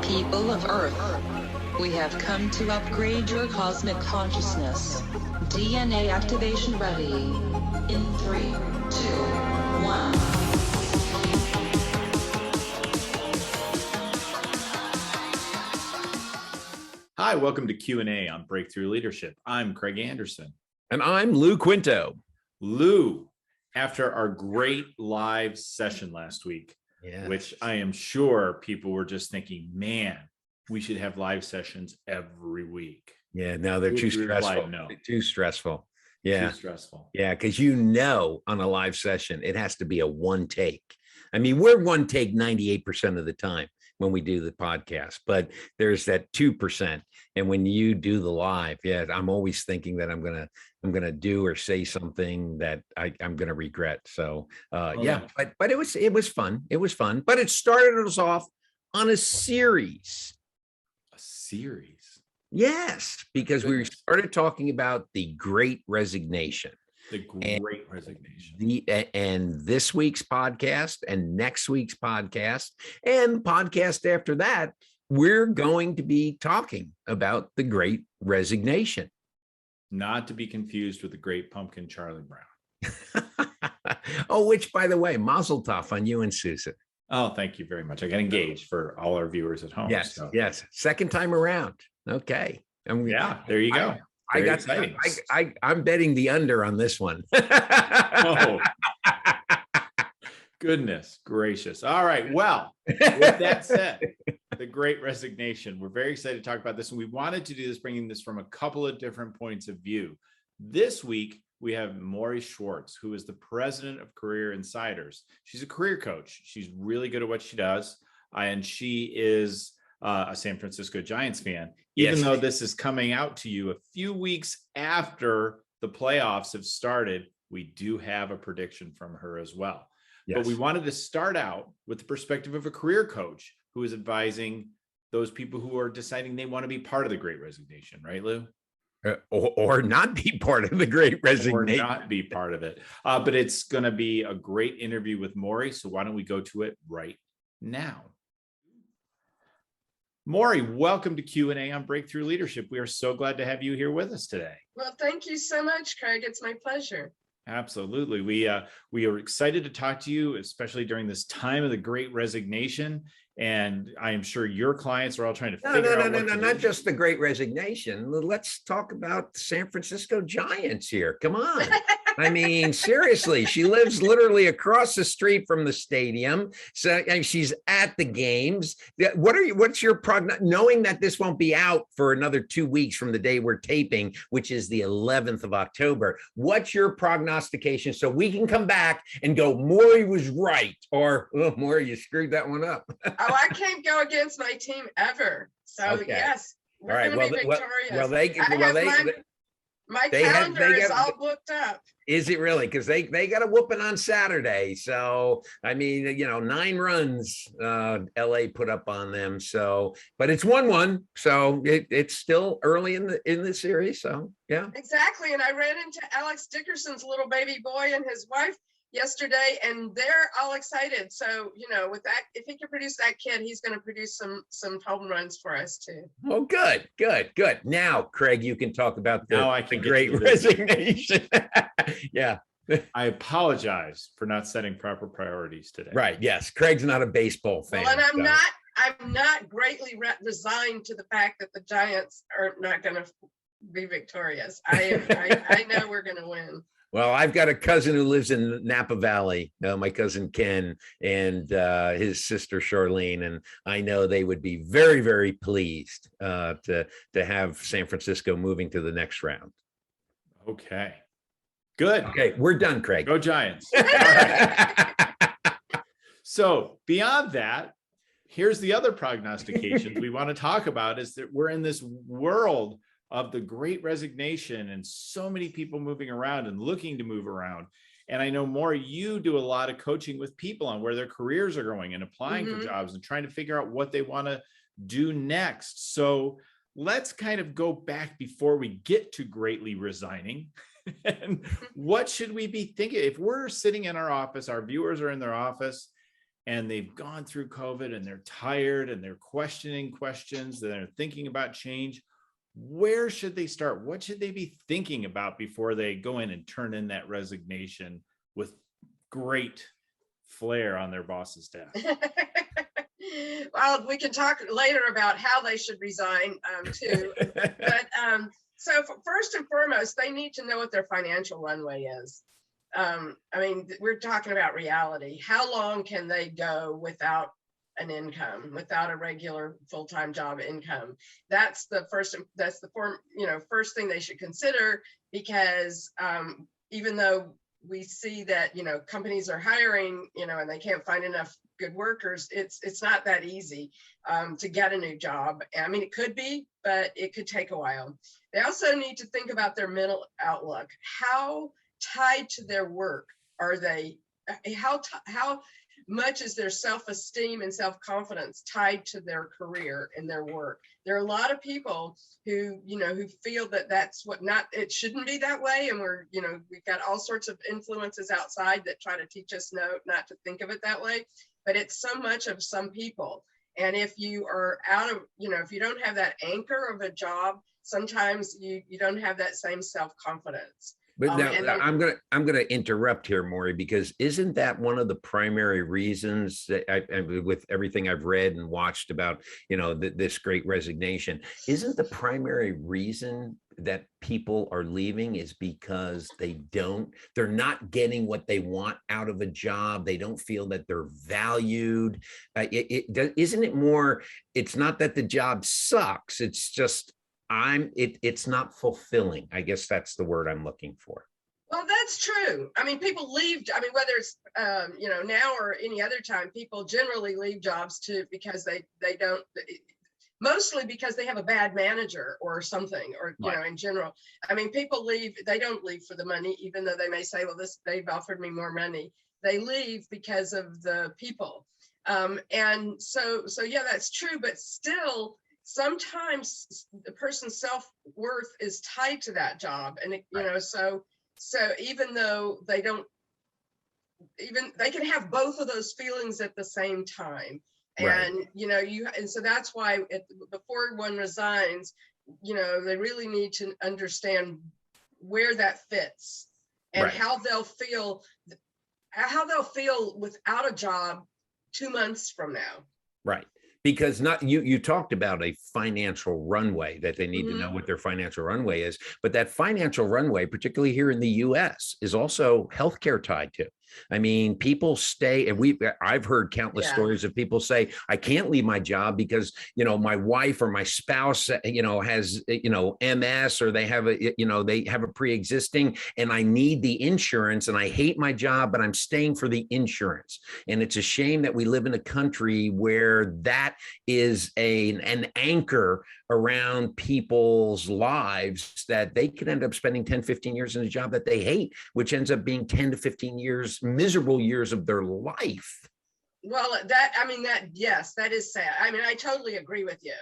People of Earth, we have come to upgrade your cosmic consciousness. DNA activation ready. In 3, 2, 1. Hi, welcome to Q&A on Breakthrough Leadership. I'm Craig Anderson. And I'm Lou Quinto. Lou, after our great live session last week, which I am sure people were just thinking, man, we should have live sessions every week. Yeah, no, they're too stressful. No. They're too stressful. Yeah. Too stressful. Yeah, because on a live session, it has to be a one take. I mean, we're one take 98% of the time when we do the podcast, but there's that 2%. And when you do the live, I'm always thinking that I'm gonna do or say something that I'm gonna regret. So but it was fun. It was fun. But it started us off on a series. A series. Yes, because we started talking about the Great Resignation. The Great Resignation. And this week's podcast and next week's podcast and the podcast after that, we're going to be talking about the Great Resignation. Not to be confused with the Great Pumpkin Charlie Brown. Oh, which, by the way, mazel tov on you and Susan. Oh, thank you very much. I got engaged for all our viewers at home. Yes, yes. Second time around. Okay. There you go. I'm betting the under on this one. Oh, goodness gracious. All right. Well, with that said, the Great Resignation, we're very excited to talk about this. And we wanted to do this, bringing this from a couple of different points of view. This week, we have Mauri Schwartz, who is the president of Career Insiders. She's a career coach. She's really good at what she does. And she is a San Francisco Giants fan, even though this is coming out to you a few weeks after the playoffs have started. We do have a prediction from her as well. But we wanted to start out with the perspective of a career coach who is advising those people who are deciding they want to be part of the Great Resignation, right, Lou? Or not be part of the Great Resignation. Or not be part of it. But it's going to be a great interview with Mauri. So why don't we go to it right now? Mauri, welcome to Q&A on Breakthrough Leadership. We are so glad to have you here with us today. Well, thank you so much, Craig. It's my pleasure. Absolutely. We are excited to talk to you, especially during this time of the Great Resignation. And I am sure your clients are all trying to figure out. No, not just the Great Resignation. Let's talk about the San Francisco Giants here. Come on. I mean, seriously, she lives literally across the street from the stadium. So and she's at the games. What's your prognosis, knowing that this won't be out for another 2 weeks from the day we're taping, which is the 11th of October? What's your prognostication so we can come back and go, Mauri was right, or Mauri, you screwed that one up? Oh, I can't go against my team ever. So yes, we're going to be victorious. My calendar is all booked up. Is it really? Because they got a whooping on Saturday. So, I mean, 9 runs LA put up on them. So, but it's 1-1. So it's still early in the series. So, yeah. Exactly. And I ran into Alex Dickerson's little baby boy and his wife yesterday, and they're all excited. So, with that, if he can produce that kid, he's going to produce some home runs for us too. Oh, good. Now, Craig, you can talk about the Great Resignation. Yeah. I apologize for not setting proper priorities today. Right. Yes. Craig's not a baseball fan. Well, and I'm not greatly resigned to the fact that the Giants are not going to be victorious. I know we're going to win. Well, I've got a cousin who lives in Napa Valley, my cousin Ken, and his sister Charlene, and I know they would be very, very pleased to have San Francisco moving to the next round. Okay, good. Okay, we're done, Craig. Go Giants. All right. So beyond that, here's the other prognostications we want to talk about, is that we're in this world of the Great Resignation and so many people moving around and looking to move around. And I know, Mauri, you do a lot of coaching with people on where their careers are going and applying for jobs and trying to figure out what they want to do next. So let's kind of go back before we get to greatly resigning. And what should we be thinking? If we're sitting in our office, our viewers are in their office, and they've gone through COVID and they're tired and they're questioning questions, and they're thinking about change, where should they start? What should they be thinking about before they go in and turn in that resignation with great flair on their boss's staff? Well, we can talk later about how they should resign too. But so first and foremost, they need to know what their financial runway is. I mean, we're talking about reality. How long can they go without an income, without a regular full-time job income? That's the first thing they should consider, because even though we see that, companies are hiring, and they can't find enough good workers, it's not that easy to get a new job. I mean, it could be, but it could take a while. They also need to think about their mental outlook. How tied to their work are they? How much is their self-esteem and self-confidence tied to their career and their work? There are a lot of people who feel that that's it shouldn't be that way. And we've got all sorts of influences outside that try to teach us not to think of it that way. But it's so much of some people. And if you are out of, if you don't have that anchor of a job, sometimes you don't have that same self-confidence. But now I'm gonna interrupt here, Mauri, because isn't that one of the primary reasons that with everything I've read and watched about, this Great Resignation, isn't the primary reason that people are leaving is because they're not getting what they want out of a job. They don't feel that they're valued. Isn't it more, it's not that the job sucks. It's just, it's not fulfilling. I guess that's the word I'm looking for. Well, that's true. I mean, people leave. I mean, whether it's now or any other time, people generally leave jobs because they don't. Mostly because they have a bad manager or something, or in general. I mean, people leave. They don't leave for the money, even though they may say, "Well, they've offered me more money." They leave because of the people, and so yeah, that's true. But still, sometimes the person's self-worth is tied to that job, and so even though they can have both of those feelings at the same time. And and so that's why before one resigns, they really need to understand where that fits and how they'll feel without a job 2 months from now. Right. Because you talked about a financial runway, that they need to know what their financial runway is, but that financial runway, particularly here in the US, is also healthcare tied to. I mean, people stay, and I've heard countless stories of people say, I can't leave my job because, my wife or my spouse, has, MS, or they have a pre-existing, and I need the insurance, and I hate my job, but I'm staying for the insurance. And it's a shame that we live in a country where that is an anchor around people's lives, that they could end up spending 10, 15 years in a job that they hate, which ends up being 10 to 15 years, miserable years of their life. Well, yes, that is sad. I mean, I totally agree with you.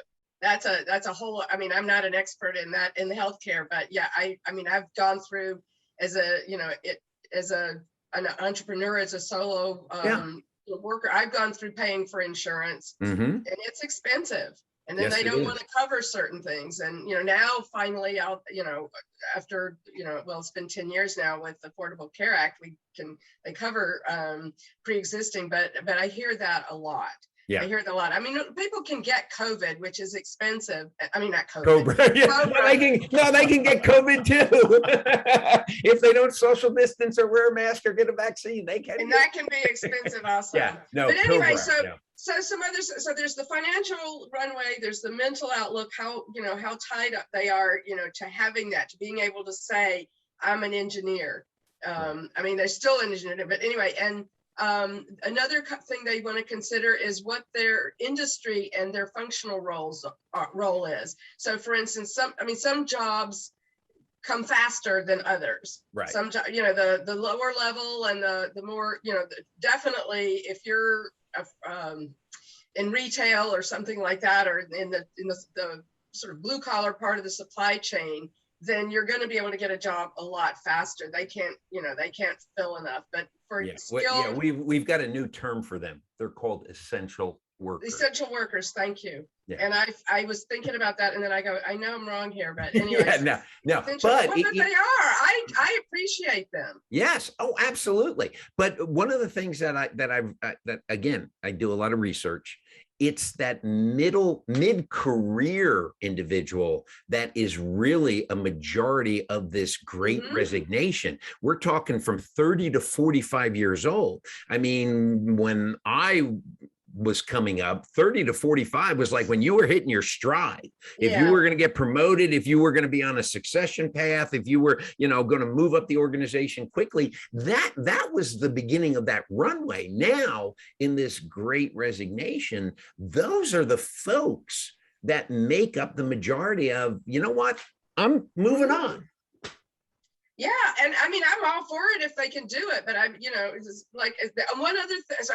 That's a whole, I mean, I'm not an expert in that, in the healthcare, but yeah, I mean, I've gone through as an entrepreneur, as a solo worker, I've gone through paying for insurance, and it's expensive. And then they don't want to cover certain things. And, now finally after, it's been 10 years now with the Affordable Care Act, they cover pre-existing, but I hear that a lot. Yeah. I hear it a lot. I mean, people can get COVID, which is expensive. I mean, not COVID. Cobra. Yeah. Cobra. They can get COVID too. If they don't social distance or wear a mask or get a vaccine, they can. And that can be expensive also. Yeah. No. But anyway, Cobra, so some others. So there's the financial runway. There's the mental outlook. How tied up they are, to having that, to being able to say, I'm an engineer. I mean, they're still an engineer, but anyway, and another thing they want to consider is what their industry and their functional role is. So, for instance, some jobs come faster than others. Right. Some, the lower level and the more, definitely if you're in retail or something like that, or in the sort of blue collar part of the supply chain, then you're going to be able to get a job a lot faster. They can't fill enough. But for Yeah, skilled we've got a new term for them. They're called essential workers. essential workers. Thank you. Yeah. And I was thinking about that, and then I go, I know I'm wrong here, but anyway. Yeah, no, Essential, but well, but they are. I appreciate them. yes, oh, absolutely. But one of the things that again, I do a lot of research. It's that mid-career individual that is really a majority of this great resignation. We're talking from 30 to 45 years old. I mean, when I was coming up, 30 to 45 was like when you were hitting your stride. If you were going to get promoted, if you were going to be on a succession path, if you were, going to move up the organization quickly, that was the beginning of that runway. Now, in this great resignation, those are the folks that make up the majority of, you know what, I'm moving on. Yeah, and I mean, I'm all for it if they can do it, but it's like one other thing. So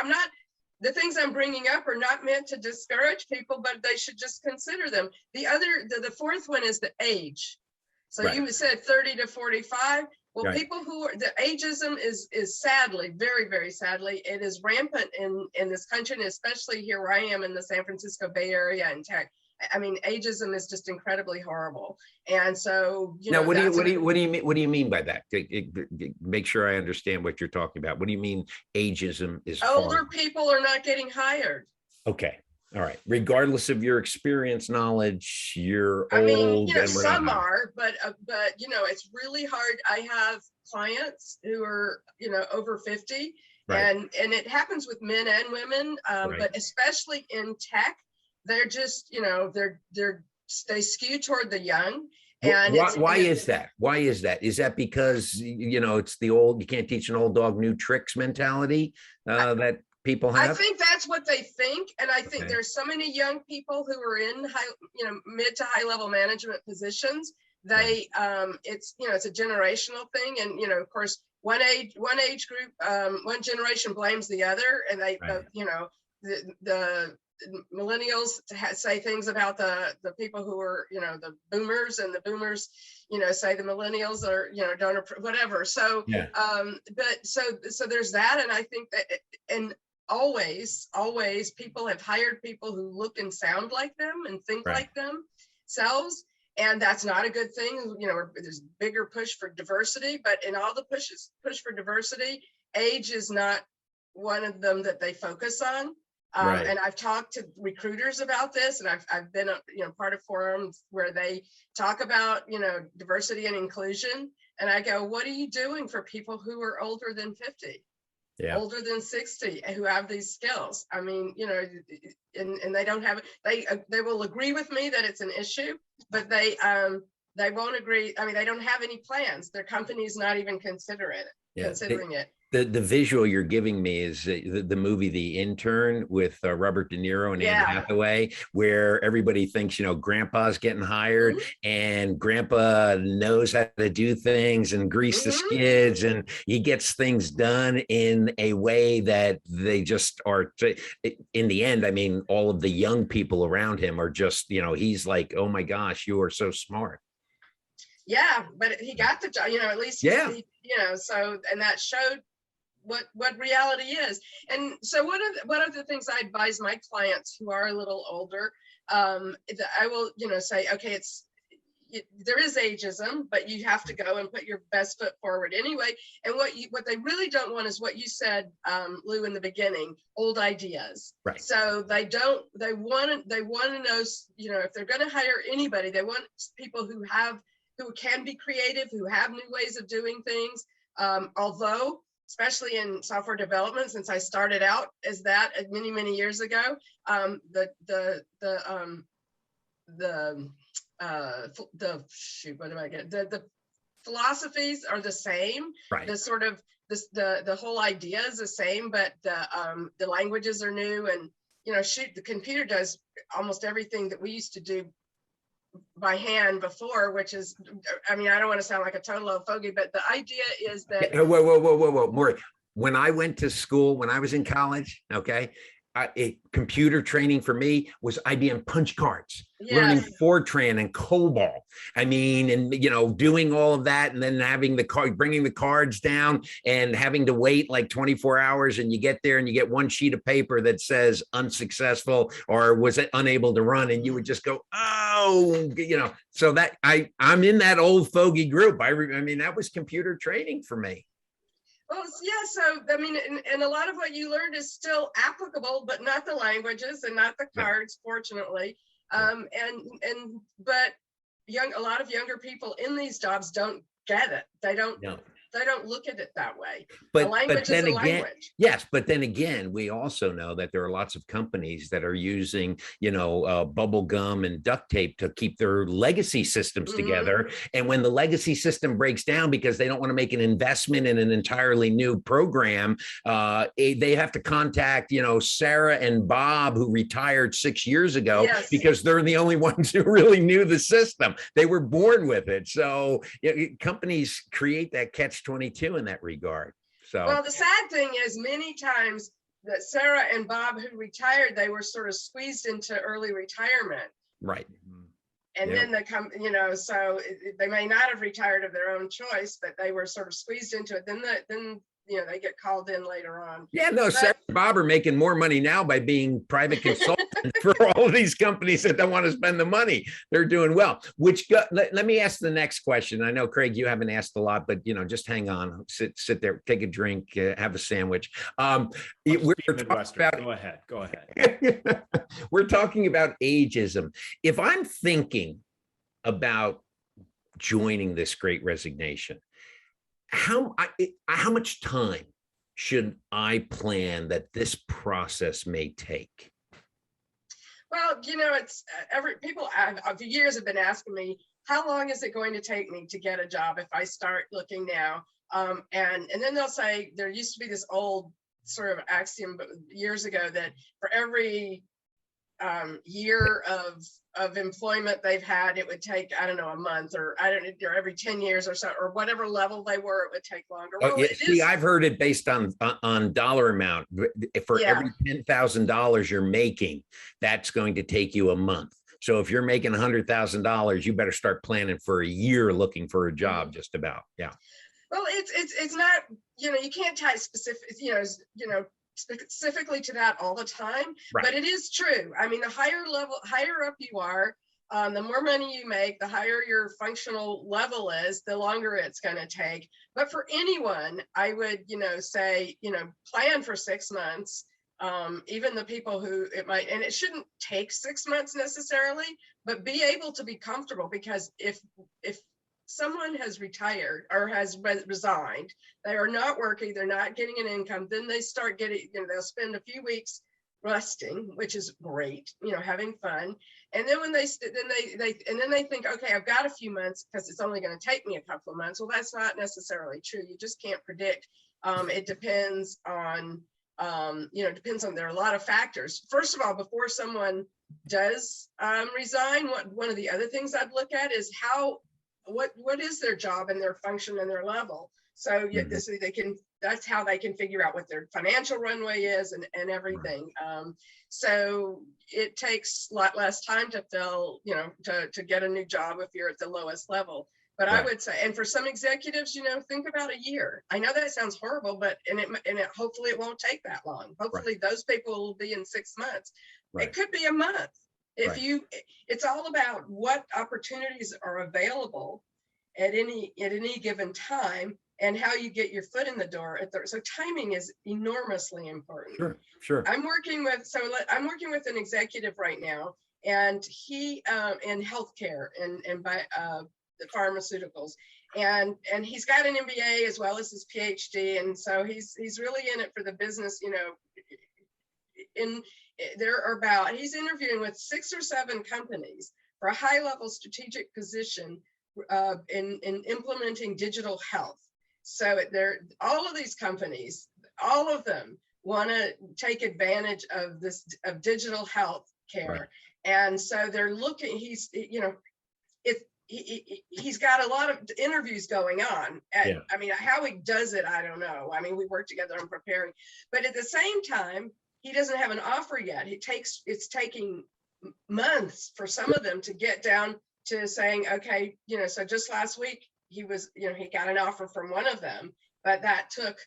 the things I'm bringing up are not meant to discourage people, but they should just consider them. The fourth one is the age. So right. You said 30 to 45. Well, right. People who are, the ageism is sadly, very, very sadly, it is rampant in this country, and especially here where I am in the San Francisco Bay Area and tech. I mean, ageism is just incredibly horrible. And so, now, what do you mean by that? Make sure I understand what you're talking about. What do you mean ageism is older horrible? People are not getting hired. Okay. All right. Regardless of your experience, knowledge, you're old. I mean, some are, but it's really hard. I have clients who are, over 50, right. and it happens with men and women, right. But especially in tech. They're just, they skew toward the young. And why is that? Why is that? Is that because, it's the old, you can't teach an old dog new tricks mentality that people have? I think that's what they think. And I think there's so many young people who are in mid to high level management positions. They, it's a generational thing. And, of course, one age group, one generation blames the other. And they, right. The millennials say things about the people who are the boomers, and the boomers say the millennials are don't approve, whatever. So but so there's that, and I think that, and always people have hired people who look and sound like them and think right. like themselves, and that's not a good thing. There's a bigger push for diversity, but in all the push for diversity, age is not one of them that they focus on. Right. And I've talked to recruiters about this, and I've been part of forums where they talk about diversity and inclusion, and I go, what are you doing for people who are older than 50, older than 60, who have these skills? I mean, and they don't have they will agree with me that it's an issue, but they won't agree. I mean, they don't have any plans. Their company's not even considering it. The visual you're giving me is the movie The Intern with Robert De Niro and Anne Hathaway, where everybody thinks, grandpa's getting hired, mm-hmm. and grandpa knows how to do things and grease mm-hmm. the skids, and he gets things done in a way that they just are. In the end, I mean, all of the young people around him are just, he's like, oh my gosh, you are so smart. Yeah, but he got the job, at least, so, and that showed what reality is. And so one of the things I advise my clients who are a little older, that I will, say, okay, there is ageism, but you have to go and put your best foot forward anyway. And what they really don't want is what you said, Lou, in the beginning, old ideas. Right. So they want to know, if they're going to hire anybody, they want people who can be creative, who have new ways of doing things. Although, especially in software development, since I started out as that many, many years ago, the philosophies are the same. Right. The sort of the whole idea is the same, but the languages are new, and the computer does almost everything that we used to do by hand before, which is, I mean, I don't want to sound like a total old fogey, but the idea is that. Whoa, Mauri. When I went to school, when I was in college, okay, computer training for me was IBM punch cards, learning Yes. Fortran and COBOL. I mean, and doing all of that, and then having the card, bringing the cards down, and having to wait like 24 hours, and you get there and you get one sheet of paper that says unsuccessful or was unable to run, and you would just go, oh, So that I'm in that old fogey group. I mean, that was computer training for me. Well, yeah, so I mean, and a lot of what you learned is still applicable, but not the languages and not the cards, fortunately. But a lot of younger people in these jobs don't get it. They don't look at it that way. But the language then is a again, language. yes, but then again, we also know that there are lots of companies that are using, bubble gum and duct tape to keep their legacy systems together. And when the legacy system breaks down because they don't want to make an investment in an entirely new program, they have to contact, Sarah and Bob, who retired 6 years ago, because they're the only ones who really knew the system. They were born with it. So companies create that catch-22 in that regard. So, well, the sad thing is many times that Sarah and Bob, who retired, they were sort of squeezed into early retirement. Right. And then they come, so they may not have retired of their own choice, but they were sort of squeezed into it. Then they get called in later on. Yeah, no, Sarah and Bob are making more money now by being private consultants for all of these companies that don't want to spend the money. They're doing well. Let me ask the next question. I know, Craig, you haven't asked a lot, but just hang on, sit there, take a drink, have a sandwich. We're talking about, go ahead. We're talking about ageism. If I'm thinking about joining this Great Resignation, how much time should I plan that this process may take? Well, it's people for years have been asking me, how long is it going to take me to get a job if I start looking now? And then they'll say, there used to be this old sort of axiom years ago that for every year of employment they've had, it would take, I don't know, a month, or every 10 years or so, or whatever level they were, it would take longer. Well, I've heard it based on dollar amount. For every $10,000 you're making, that's going to take you a month. So if you're making $100,000, you better start planning for a year looking for a job, just about. Yeah. Well, it's not, you can't tie specifically to that all the time, but it is true. I mean, the higher up you are, the more money you make, the higher your functional level is, the longer it's going to take. But for anyone, I would, say, plan for 6 months. Even the people who and it shouldn't take 6 months necessarily, but be able to be comfortable, because if someone has retired or has resigned, they are not working, they're not getting an income, then they start getting, they'll spend a few weeks resting, which is great, having fun. And then when they think, okay, I've got a few months because it's only going to take me a couple of months. Well, that's not necessarily true. You just can't predict. It depends on, there are a lot of factors. First of all, before someone does resign, one of the other things I'd look at is what is their job and their function and their level. So that's how they can figure out what their financial runway is and everything. So it takes a lot less time to fill, to get a new job if you're at the lowest level. But I would say, and for some executives, think about a year. I know that sounds horrible, but hopefully it won't take that long. Hopefully those people will be in 6 months. It could be a month. It's all about what opportunities are available at any given time, and how you get your foot in the door so timing is enormously important. Sure. I'm working with an executive right now, and he in healthcare and by the pharmaceuticals, and he's got an MBA as well as his PhD, and so he's really in it for the business. He's interviewing with 6 or 7 companies for a high-level strategic position in implementing digital health. So all of these companies, all of them want to take advantage of digital health care, and so they're looking. He's got a lot of interviews going on. I mean, how he does it, I don't know. I mean, we work together on preparing, but at the same time, he doesn't have an offer yet. It's taking months for some of them to get down to saying, okay, so just last week he got an offer from one of them, but that took,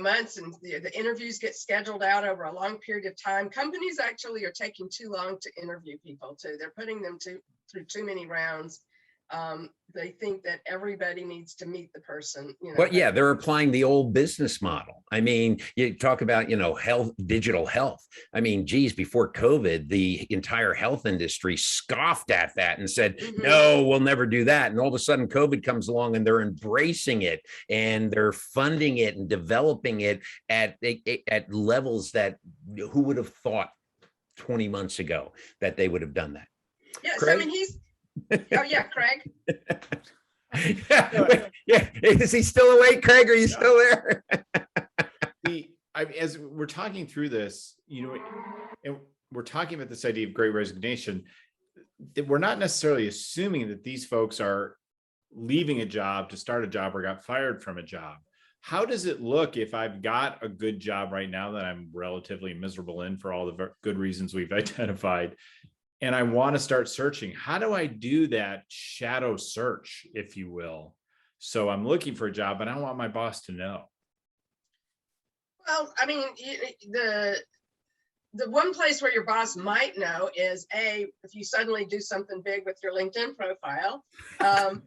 months, and the interviews get scheduled out over a long period of time. Companies actually are taking too long to interview people too. They're putting them through too many rounds. They think that everybody needs to meet the person, But yeah, they're applying the old business model. I mean, you talk about, health, digital health. I mean, geez, before COVID, the entire health industry scoffed at that and said, no, we'll never do that. And all of a sudden COVID comes along and they're embracing it and they're funding it and developing it at levels that who would have thought 20 months ago that they would have done that. Yes, Craig? I mean, oh yeah, Craig. Yeah, is he still awake, Craig? Are you still there? As we're talking through this, and we're talking about this idea of Great Resignation, that we're not necessarily assuming that these folks are leaving a job to start a job or got fired from a job. How does it look if I've got a good job right now that I'm relatively miserable in for all the good reasons we've identified, and I want to start searching? How do I do that shadow search, if you will? So I'm looking for a job, but I don't want my boss to know. Well, I mean, the one place where your boss might know is if you suddenly do something big with your LinkedIn profile, and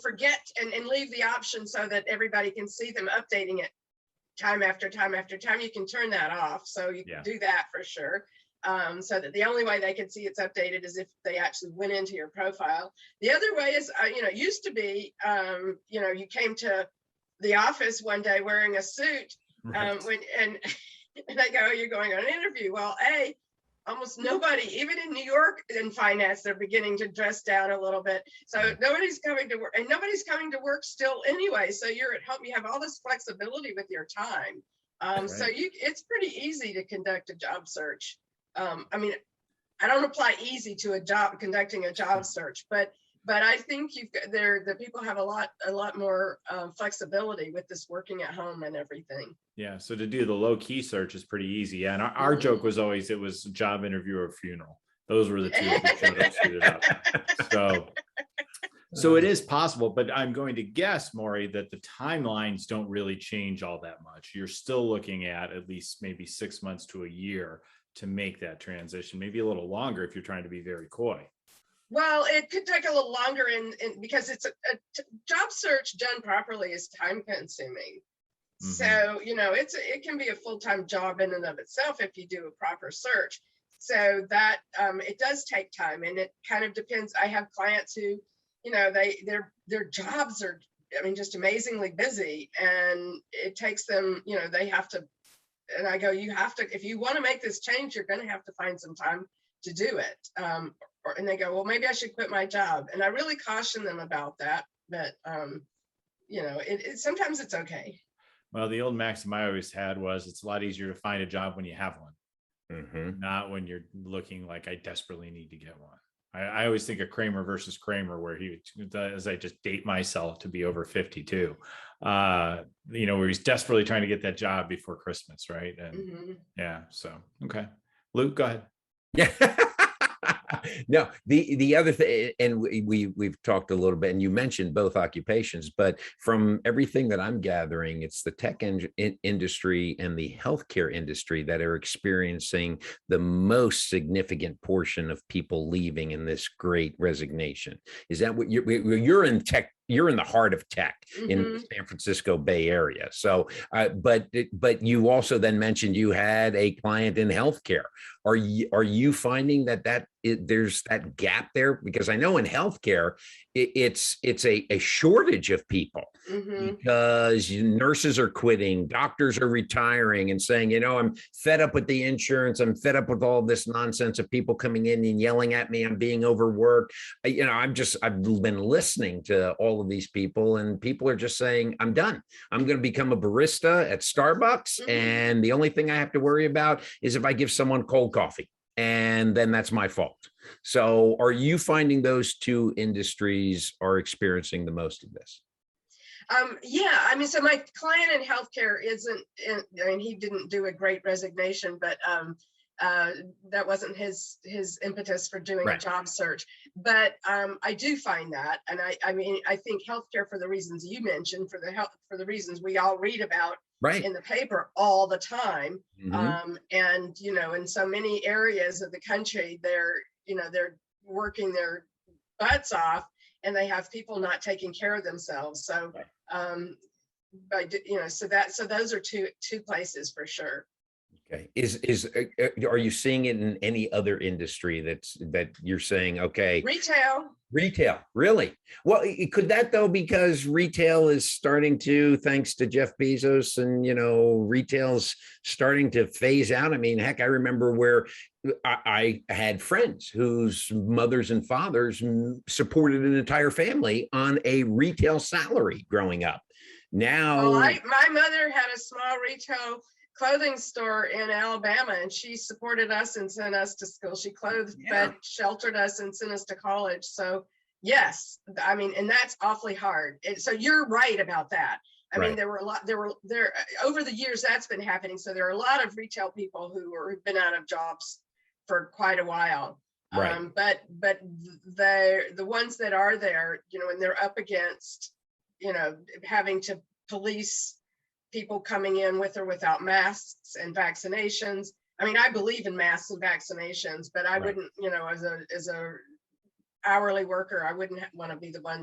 forget and leave the option so that everybody can see them updating it time after time after time. You can turn that off, so you can do that for sure. So that the only way they can see it's updated is if they actually went into your profile. The other way is, it used to be, you came to the office one day wearing a suit, Right. and they go, you're going on an interview. Well, almost nobody, even in New York in finance, they're beginning to dress down a little bit. So nobody's coming to work, and nobody's coming to work still anyway. So you're at home, you have all this flexibility with your time. So it's pretty easy to conduct a job search. I mean, I don't apply easy to conducting a job search, but I think the people have a lot more flexibility with this working at home and everything. Yeah. So to do the low key search is pretty easy. Yeah. And our joke was always, it was a job interview or a funeral. Those were the two that showed up, suited up. So it is possible, but I'm going to guess, Mauri, that the timelines don't really change all that much. You're still looking at least maybe 6 months to a year to make that transition, maybe a little longer if you're trying to be very coy. Well, it could take a little longer because it's a job search done properly is time consuming. So, it can be a full-time job in and of itself if you do a proper search. So that it does take time, and it kind of depends. I have clients who, their jobs are, just amazingly busy, and it takes them, they have to. And I go, if you want to make this change, you're going to have to find some time to do it. And they go, well, maybe I should quit my job. And I really caution them about that. But, sometimes it's okay. Well, the old maxim I always had was it's a lot easier to find a job when you have one, not when you're looking like I desperately need to get one. I always think of Kramer versus Kramer, where as I just date myself to be over 52, where he's desperately trying to get that job before Christmas, right? And so okay, Luke, go ahead. Yeah. No, the other thing, and we've talked a little bit, and you mentioned both occupations, but from everything that I'm gathering, it's the tech industry and the healthcare industry that are experiencing the most significant portion of people leaving in this Great Resignation. Is that what you're in tech? You're in the heart of tech in the San Francisco Bay Area. So, but you also then mentioned you had a client in healthcare. Are you finding that there's that gap there? Because I know in healthcare, it's a shortage of people because nurses are quitting, doctors are retiring and saying, I'm fed up with the insurance. I'm fed up with all this nonsense of people coming in and yelling at me. I'm being overworked. I've been listening to all of these people, and people are just saying, I'm done. I'm going to become a barista at Starbucks. And the only thing I have to worry about is if I give someone cold coffee, and then that's my fault. So are you finding those two industries are experiencing the most of this? Yeah, I mean, so my client in healthcare I mean, he didn't do a great resignation, but that wasn't his impetus for doing a Right. job search. But I do find that, and I mean, I think healthcare, for the reasons you mentioned, for the reasons we all read about Right. in the paper all the time, Mhm. and in so many areas of the country, they're working their butts off, and they have people not taking care of themselves. So, so those are two places for sure. Okay. Are you seeing it in any other industry that you're saying, okay, retail, really? Well, could that though, because retail is starting to, thanks to Jeff Bezos, and retail's starting to phase out. I mean, heck, I remember where I had friends whose mothers and fathers supported an entire family on a retail salary growing up. Now, my mother had a small retail clothing store in Alabama, and she supported us and sent us to school. She clothed, fed, sheltered us, and sent us to college. So yes, I mean, and that's awfully hard. So you're right about that. I mean, there over the years that's been happening. So there are a lot of retail people who've been out of jobs for quite a while. Right. But the ones that are there, and they're up against, having to police people coming in with or without masks and vaccinations. I mean, I believe in masks and vaccinations, but I wouldn't, as a hourly worker, I wouldn't want to be the one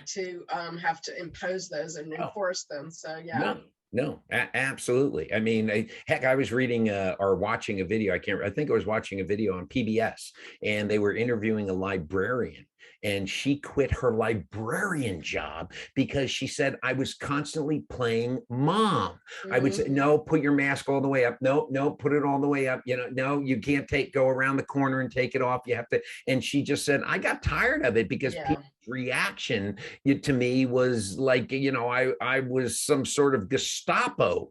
to have to impose those and enforce them. So yeah. No, absolutely. I mean, heck, I was reading or watching a video. I think I was watching a video on PBS, and they were interviewing a librarian. And she quit her librarian job because she said, I was constantly playing mom. I would say, no, put your mask all the way up. No, put it all the way up. No, you can't go around the corner and take it off. You have to. And she just said, I got tired of it because people's reaction to me was like, I was some sort of Gestapo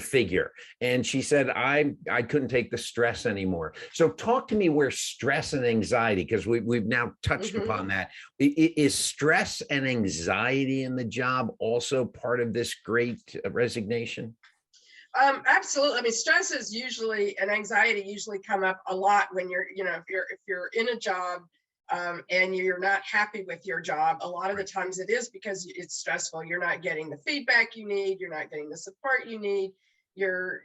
figure. And she said, I couldn't take the stress anymore. So talk to me where stress and anxiety, because we've now touched upon that. Is stress and anxiety in the job also part of this great resignation? Absolutely. I mean, stress is usually, and anxiety usually come up a lot when you're, if you're in a job and you're not happy with your job. A lot of the times it is because it's stressful. You're not getting the feedback you need. You're not getting the support you need. Your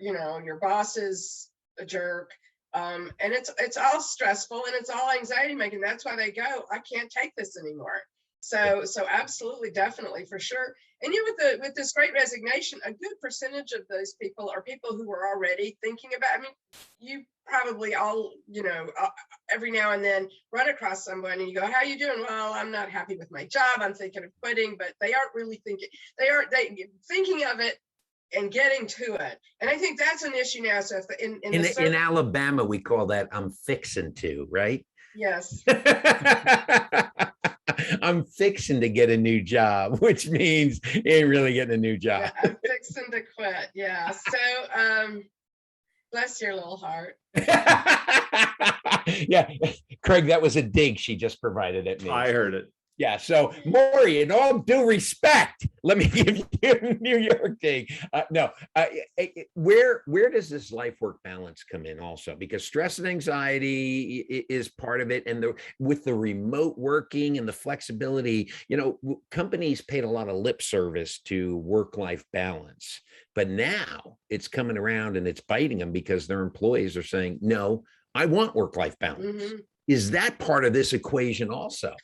boss is a jerk. And it's all stressful and it's all anxiety making. That's why they go, I can't take this anymore. So absolutely, definitely, for sure. And with this great resignation, a good percentage of those people are people who are already thinking about, I mean, you probably all, every now and then run across someone and you go, how you doing? Well, I'm not happy with my job. I'm thinking of quitting, but they aren't really thinking, they thinking of it and getting to it. And I think that's an issue now. So if in Alabama, we call that I'm fixing to, right? Yes. I'm fixing to get a new job, which means you ain't really getting a new job. Yeah, I'm fixing to quit. Yeah. So bless your little heart. Yeah, Craig, that was a dig she just provided at me. I heard it. Yeah. So, Mauri, in all due respect, let me give you a New York dig. Where does this life work balance come in also? Because stress and anxiety is part of it. And with the remote working and the flexibility, companies paid a lot of lip service to work-life balance. But now it's coming around and it's biting them because their employees are saying, no, I want work-life balance. Mm-hmm. Is that part of this equation also?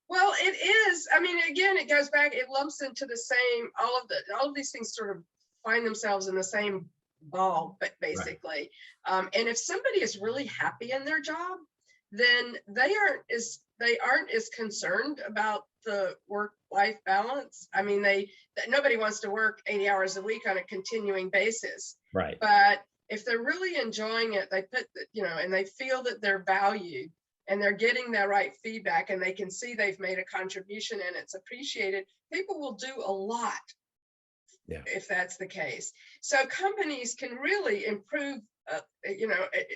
Well, it is. I mean, again, it goes back, it lumps into the same, all of these things sort of find themselves in the same ball, but basically. Right. And if somebody is really happy in their job, then they aren't as concerned about the work-life balance. I mean, nobody wants to work 80 hours a week on a continuing basis. Right. But if they're really enjoying it, they and they feel that they're valued, and they're getting that right feedback, and they can see they've made a contribution and it's appreciated, people will do a lot if that's the case. So companies can really improve,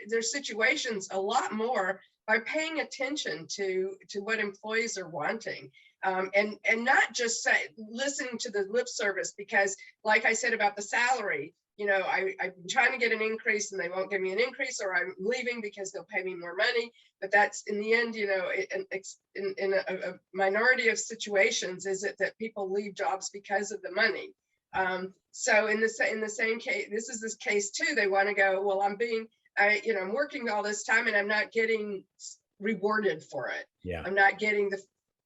their situations a lot more by paying attention to what employees are wanting. and not just listening to the lip service, because like I said about the salary, I've been trying to get an increase and they won't give me an increase, or I'm leaving because they'll pay me more money. But that's in the end, in a minority of situations, is it that people leave jobs because of the money. So in the same case, this is this case too. They want to go, well, I'm working all this time and I'm not getting rewarded for it. Yeah. I'm not getting the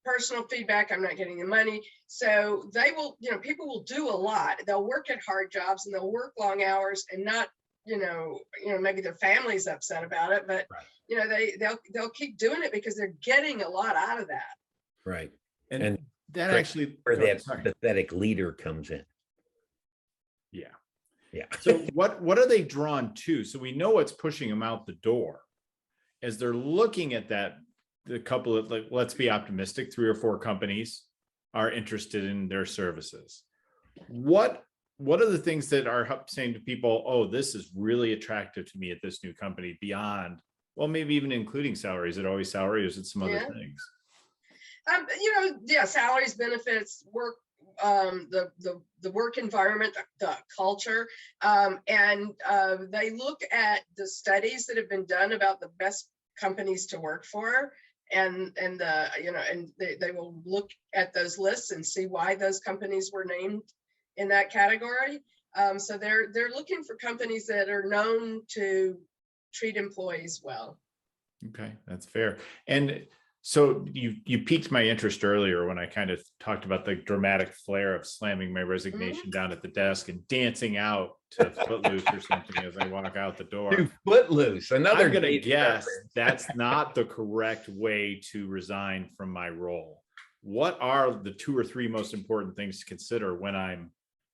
personal feedback. I'm not getting the money. So they will, people will do a lot. They'll work at hard jobs and they'll work long hours and not, maybe their family's upset about it, but they'll keep doing it because they're getting a lot out of that. Right. And that actually where that pathetic leader comes in. Yeah. Yeah. So what are they drawn to? So we know what's pushing them out the door as they're looking at that. The couple of, let's be optimistic, 3 or 4 companies are interested in their services. What are the things that are saying to people, oh, this is really attractive to me at this new company, beyond, well, maybe even including salaries? Is it always salary, or is it some other things? Salaries, benefits, work, the work environment, the culture, and they look at the studies that have been done about the best companies to work for, and they will look at those lists and see why those companies were named in that category. So they're looking for companies that are known to treat employees well. Okay, that's fair. And so you piqued my interest earlier when I kind of talked about the dramatic flair of slamming my resignation down at the desk and dancing out to Footloose or something as I walk out the door. Dude, Footloose, another. I'm going to guess that's not the correct way to resign from my role. What are the 2 or 3 most important things to consider when I'm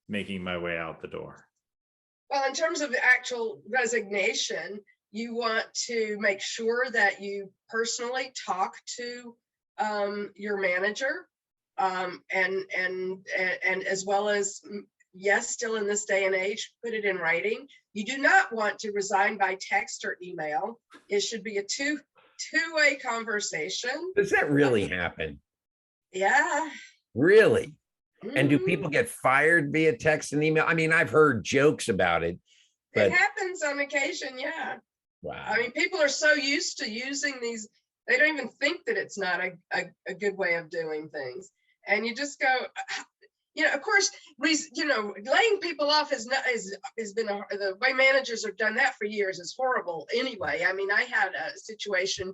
making my way out the door? Well, in terms of the actual resignation, you want to make sure that you personally talk to your manager, and as well as, yes, still in this day and age, put it in writing. You do not want to resign by text or email. It should be a two-way conversation. Does that really happen? Yeah. Really? And do people get fired via text and email? I mean, I've heard jokes about it, but it happens on occasion. Yeah. Wow. I mean, people are so used to using these, they don't even think that it's not a good way of doing things. And you just go, of course, laying people off has been the way managers have done that for years is horrible anyway. I mean, I had a situation.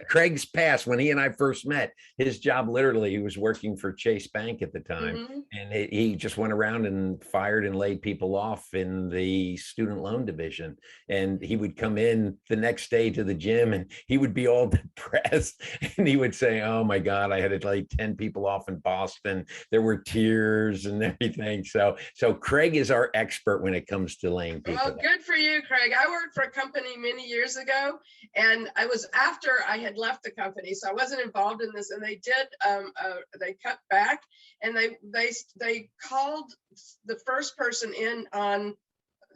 Craig's past, when he and I first met, his job, literally, he was working for Chase Bank at the time, and he just went around and fired and laid people off in the student loan division. And he would come in the next day to the gym and he would be all depressed, and he would say, oh my God, I had to lay 10 people off in Boston. There were tears and everything. So Craig is our expert when it comes to laying people off. Good for you, Craig. I worked for a company many years ago, and I was after I had left the company, so I wasn't involved in this. And they did, they cut back, and they called the first person in on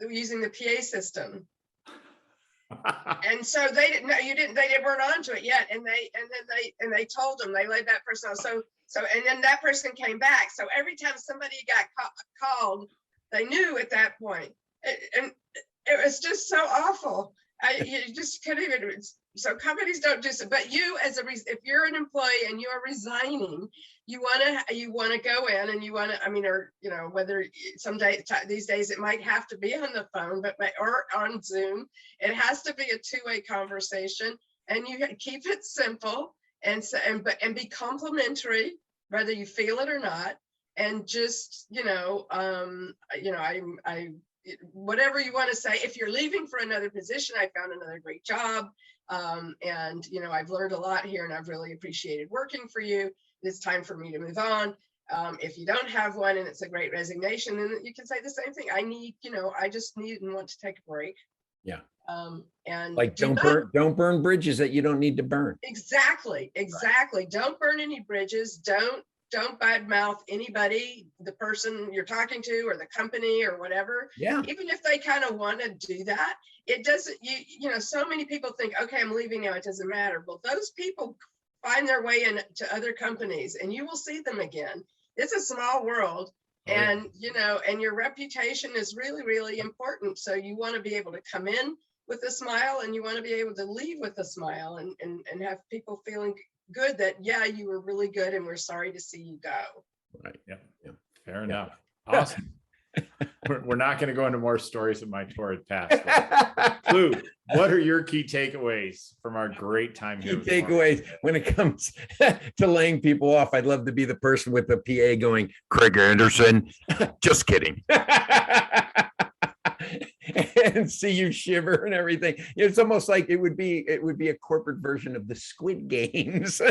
using the PA system. And so they weren't onto it yet, and they told them, they laid that person off. And then that person came back. So every time somebody got called, they knew at that point, and it was just so awful. You just couldn't even. So companies don't do so. But you, if you're an employee and you are resigning, you want to go in and you want to. I mean, or whether these days it might have to be on the phone, or on Zoom. It has to be a two-way conversation, and you keep it simple and be complimentary, whether you feel it or not, and just whatever you want to say. If you're leaving for another position, I found another great job, and I've learned a lot here, and I've really appreciated working for you. It's time for me to move on. If you don't have one and it's a great resignation, then you can say the same thing. I just need and want to take a break. Yeah. And like don't burn bridges that you don't need to burn. Exactly. Right. Don't burn any bridges. Don't don't badmouth anybody, the person you're talking to or the company or whatever. Yeah. Even if they kind of want to do that, it doesn't, you know, so many people think, okay, I'm leaving now, it doesn't matter. Well, those people find their way into other companies and you will see them again. It's a small world. And, you know, and your reputation is really, really important. So you want to be able to come in with a smile and you want to be able to leave with a smile and have people feeling good that, yeah, you were really good and we're sorry to see you go. Right. Yeah. Fair enough. Awesome. We're not going to go into more stories of my torrid past. Lou, what are your key takeaways from our great time here? Key takeaways when it comes to laying people off. I'd love to be the person with the PA going, Craig Anderson, just kidding. And see you shiver and everything. It's almost like it would be a corporate version of the Squid Games.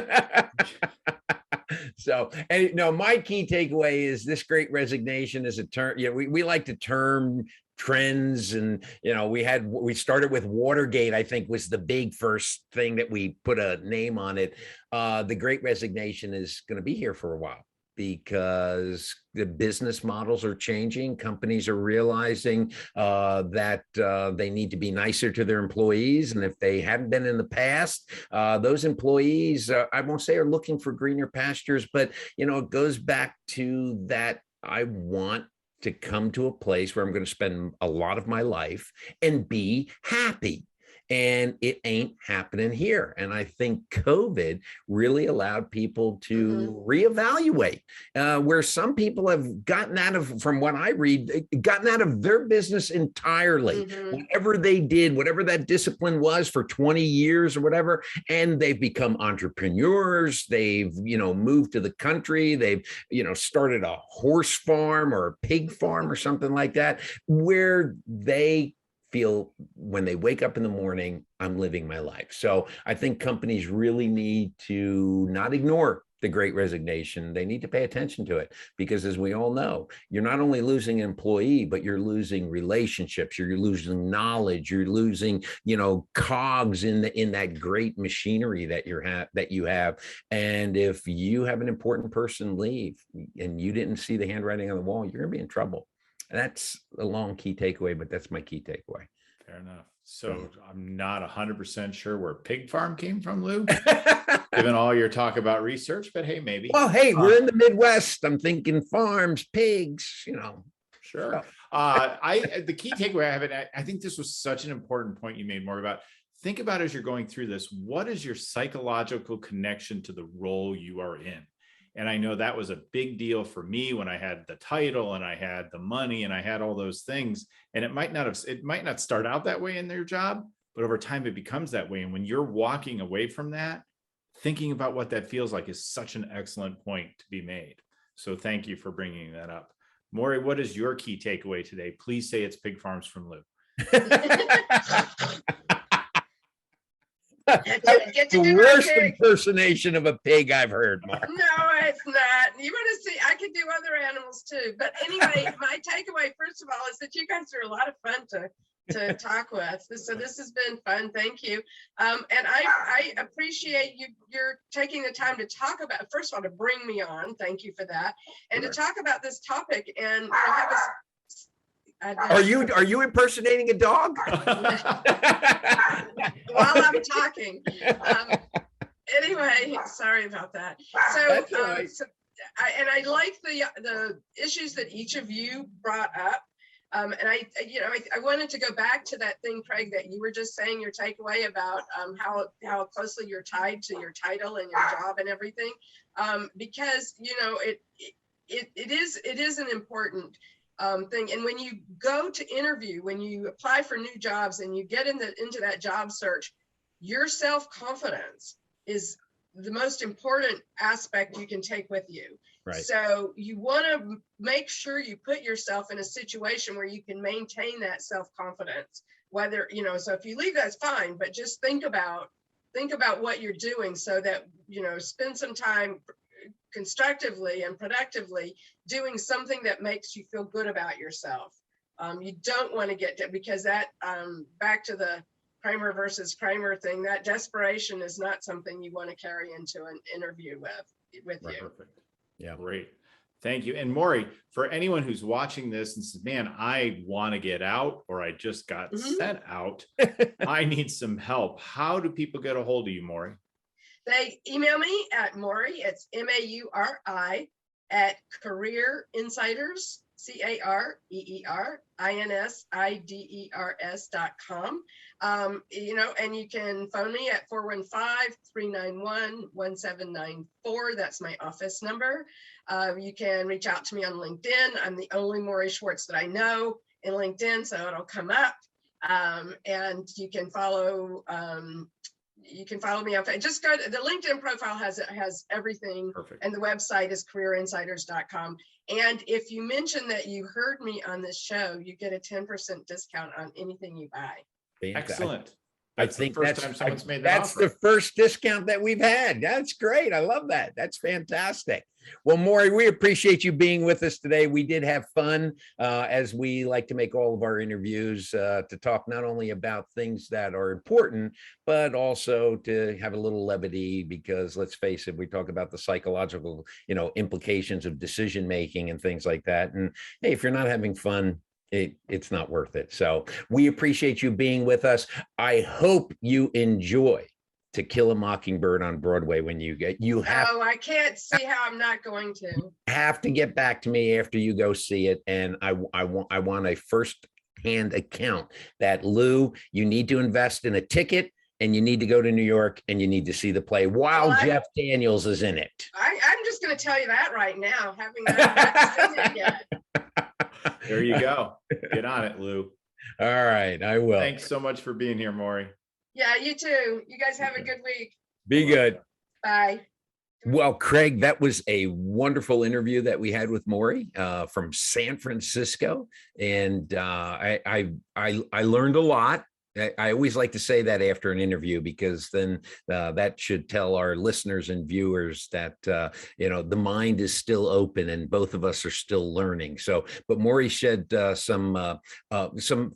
So, and no, my key takeaway is this Great Resignation is a term. Yeah, we like to term trends, and you know, we started with Watergate. I think was the big first thing that we put a name on it. The Great Resignation is going to be here for a while, because the business models are changing. Companies are realizing that they need to be nicer to their employees. And if they hadn't been in the past, those employees, I won't say are looking for greener pastures, but, you know, it goes back to that. I want to come to a place where I'm going to spend a lot of my life and be happy. And it ain't happening here. And I think COVID really allowed people to reevaluate, where some people have gotten out of, from what I read, gotten out of their business entirely, whatever they did, whatever that discipline was for 20 years or whatever. And they've become entrepreneurs. They've, you know, moved to the country. They've, you know, started a horse farm or a pig farm or something like that, where they feel when they wake up in the morning, I'm living my life. So I think companies really need to not ignore the Great Resignation. They need to pay attention to it, because as we all know, you're not only losing an employee, but you're losing relationships, you're losing knowledge, you're losing, you know, cogs in that great machinery that you have. And if you have an important person leave and you didn't see the handwriting on the wall, you're gonna be in trouble. That's a long key takeaway, but that's my key takeaway. Fair enough. So I'm not 100% sure where pig farm came from, Lou, given all your talk about research, but hey, maybe. Well, hey, we're in the Midwest. I'm thinking farms, pigs, you know. Sure. The key takeaway I have, and I think this was such an important point you made, more about, think about as you're going through this, what is your psychological connection to the role you are in? And I know that was a big deal for me when I had the title and I had the money and I had all those things. And it might not start out that way in their job, but over time it becomes that way. And when you're walking away from that, thinking about what that feels like is such an excellent point to be made. So thank you for bringing that up. Mauri, what is your key takeaway today? Please say it's pig farms from Lou. The worst impersonation of a pig I've heard, Mark. No, it's not. You want to see, I could do other animals too. But anyway, my takeaway, first of all, is that you guys are a lot of fun to talk with. So this has been fun. Thank you. And I appreciate you're taking the time to talk about, first of all, to bring me on. Thank you for that. And to talk about this topic and have us. Are you impersonating a dog? While I'm talking. Anyway, sorry about that. So, right. I like the issues that each of you brought up. And I wanted to go back to that thing, Craig, that you were just saying, your takeaway about how closely you're tied to your title and your job and everything, because you know it is an important thing. And when you go to interview, when you apply for new jobs and you get into that job search, your self-confidence is the most important aspect you can take with you. Right. So you want to make sure you put yourself in a situation where you can maintain that self-confidence, whether, you know, so if you leave, that's fine, but just think about what you're doing so that, you know, spend some time constructively and productively doing something that makes you feel good about yourself. You don't want to get to, because that back to the Kramer versus Kramer thing, that desperation is not something you want to carry into an interview with you. Perfect. Yeah. Great. Thank you. And Mauri, for anyone who's watching this and says, man, I want to get out, or I just got sent out, I need some help. How do people get a hold of you, Mauri? They email me at Mauri, it's Mauri at Career Insiders, CareerInsiders.com. And you can phone me at 415-391-1794. That's my office number. You can reach out to me on LinkedIn. I'm the only Mauri Schwartz that I know in LinkedIn, so it'll come up. And you can follow me up. Just go to the LinkedIn profile has everything. Perfect. And the website is careerinsiders.com. And if you mention that you heard me on this show, you get a 10% discount on anything you buy. Excellent. I think that's the first discount that we've had. That's great. I love that. That's fantastic. Well, Mauri, we appreciate you being with us today. We did have fun, as we like to make all of our interviews, to talk not only about things that are important, but also to have a little levity, because let's face it, we talk about the psychological, implications of decision making and things like that. And hey, if you're not having fun, it's not worth it. So we appreciate you being with us. I hope you enjoy To Kill a Mockingbird on Broadway when I can't see how I'm not going to. Have to get back to me after you go see it. And I want a first-hand account that, Lou, you need to invest in a ticket, and you need to go to New York, and you need to see the play while Jeff Daniels is in it. I'm just going to tell you that right now, having not seen it yet. There you go. Get on it, Lou. All right, I will. Thanks so much for being here, Mauri. Yeah, you too. You guys have a good week. Be good. Bye. Well, Craig, that was a wonderful interview that we had with Mauri from San Francisco, and I learned a lot. I always like to say that after an interview, because then that should tell our listeners and viewers that, the mind is still open and both of us are still learning. So, but Mauri shed some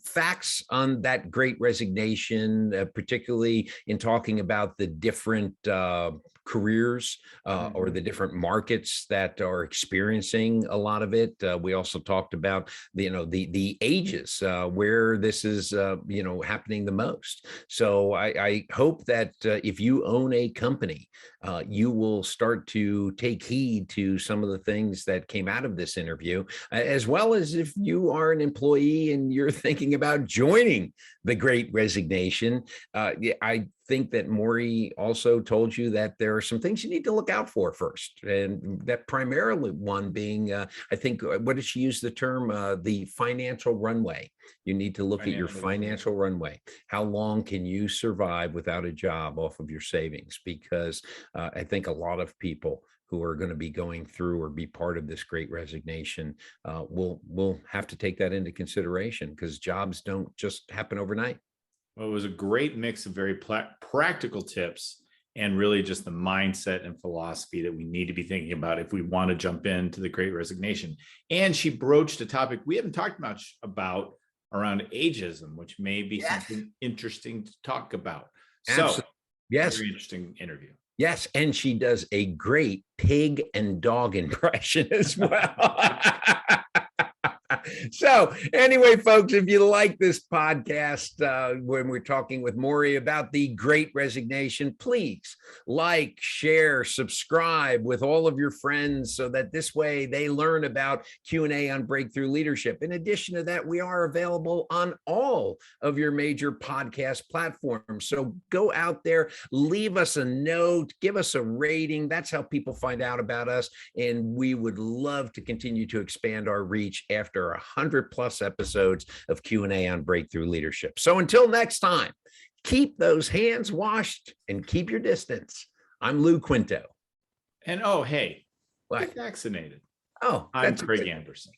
facts on that Great Resignation, particularly in talking about the different careers or the different markets that are experiencing a lot of it. We also talked about the ages where this is happening the most. So I hope that if you own a company, you will start to take heed to some of the things that came out of this interview, as well as if you are an employee and you're thinking about joining the Great Resignation. I think that Mauri also told you that there are some things you need to look out for first, and that primarily one being, I think, what did she use the term? The financial runway. You need to look at your financial runway. How long can you survive without a job off of your savings? Because I think a lot of people who are going to be going through or be part of this Great Resignation will have to take that into consideration, because jobs don't just happen overnight. Well, it was a great mix of very practical tips and really just the mindset and philosophy that we need to be thinking about if we want to jump into the Great Resignation. And she broached a topic we haven't talked much about around ageism, which may be something interesting to talk about. So, yes, very interesting interview. Yes, and she does a great pig and dog impression as well. So anyway, folks, if you like this podcast, when we're talking with Mauri about the Great Resignation, please like, share, subscribe with all of your friends, so that this way they learn about Q&A on Breakthrough Leadership. In addition to that, we are available on all of your major podcast platforms. So go out there, leave us a note, give us a rating. That's how people find out about us. And we would love to continue to expand our reach after 100+ episodes of Q&A on Breakthrough Leadership. So until next time, keep those hands washed and keep your distance. I'm Lou Quinto. And hey, get vaccinated. Oh, I'm Craig Anderson.